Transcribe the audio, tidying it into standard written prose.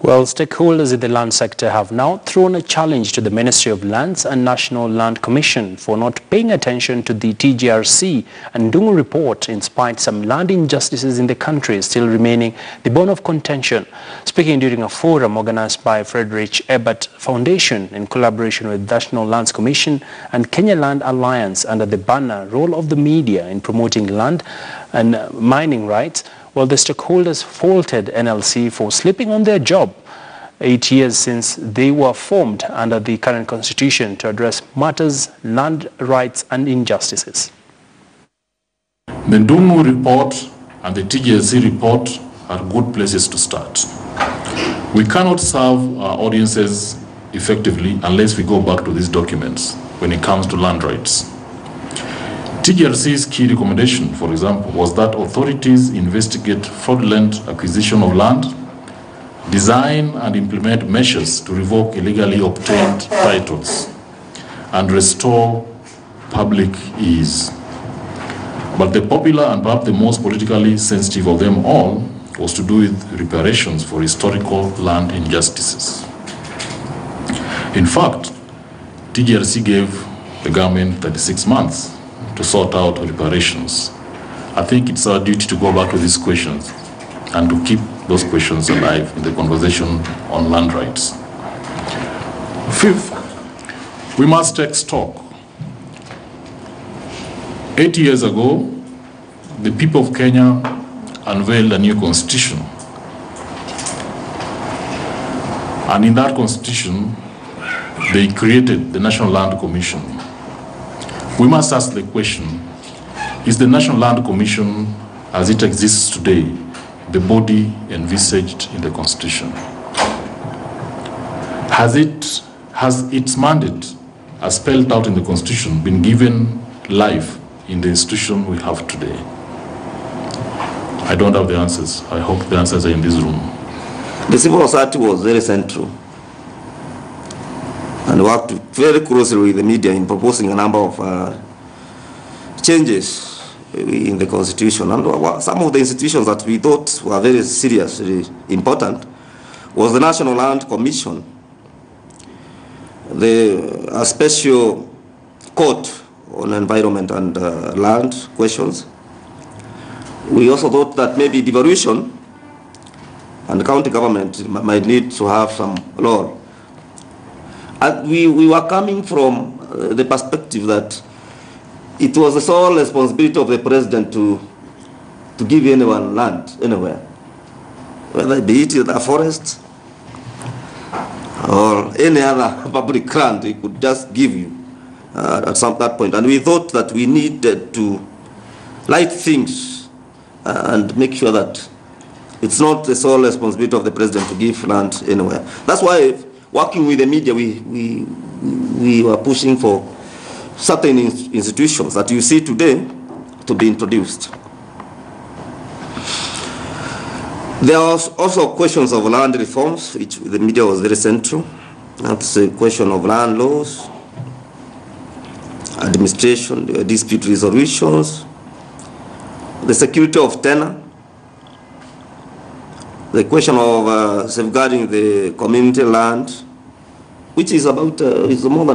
Well, stakeholders in the land sector have now thrown a challenge to the Ministry of Lands and National Land Commission for not paying attention to the TJRC and Ndung'u report, in spite some land injustices in the country still remaining the bone of contention. Speaking during a forum organized by Friedrich Ebert Foundation in collaboration with National Lands Commission and Kenya Land Alliance under the banner Role of the Media in Promoting Land and Mining Rights, well, the stakeholders faulted NLC for sleeping on their job 8 years since they were formed under the current constitution to address matters, land rights and injustices. The Ndung'u report and the TJRC report are good places to start. We cannot serve our audiences effectively unless we go back to these documents when it comes to land rights. TJRC's key recommendation, for example, was that authorities investigate fraudulent acquisition of land, design and implement measures to revoke illegally obtained titles, and restore public ease. But the popular and perhaps the most politically sensitive of them all was to do with reparations for historical land injustices. In fact, TJRC gave the government 36 months to sort out reparations. I think it's our duty to go back to these questions and to keep those questions alive in the conversation on land rights. Fifth, we must take stock. 8 years ago, the people of Kenya unveiled a new constitution. And in that constitution, they created the National Land Commission. We must ask the question, is the National Land Commission, as it exists today, the body envisaged in the Constitution? Has its mandate, as spelled out in the Constitution, been given life in the institution we have today? I don't have the answers. I hope the answers are in this room. The civil society was very central and worked very closely with the media in proposing a number of changes in the Constitution. And some of the institutions that we thought were very seriously important was the National Land Commission, a special court on environment and land questions. We also thought that maybe devolution and the county government might need to have some role. And we were coming from the perspective that it was the sole responsibility of the president to give anyone land anywhere, whether be it a forest or any other public land, he could just give you at that point. And we thought that we needed to light things and make sure that it's not the sole responsibility of the president to give land anywhere. That's why, working with the media, we were pushing for certain institutions that you see today to be introduced. There are also questions of land reforms, which the media was very central. That's a question of land laws, administration, dispute resolutions, the security of tenure, the question of safeguarding the community land, which is about is more than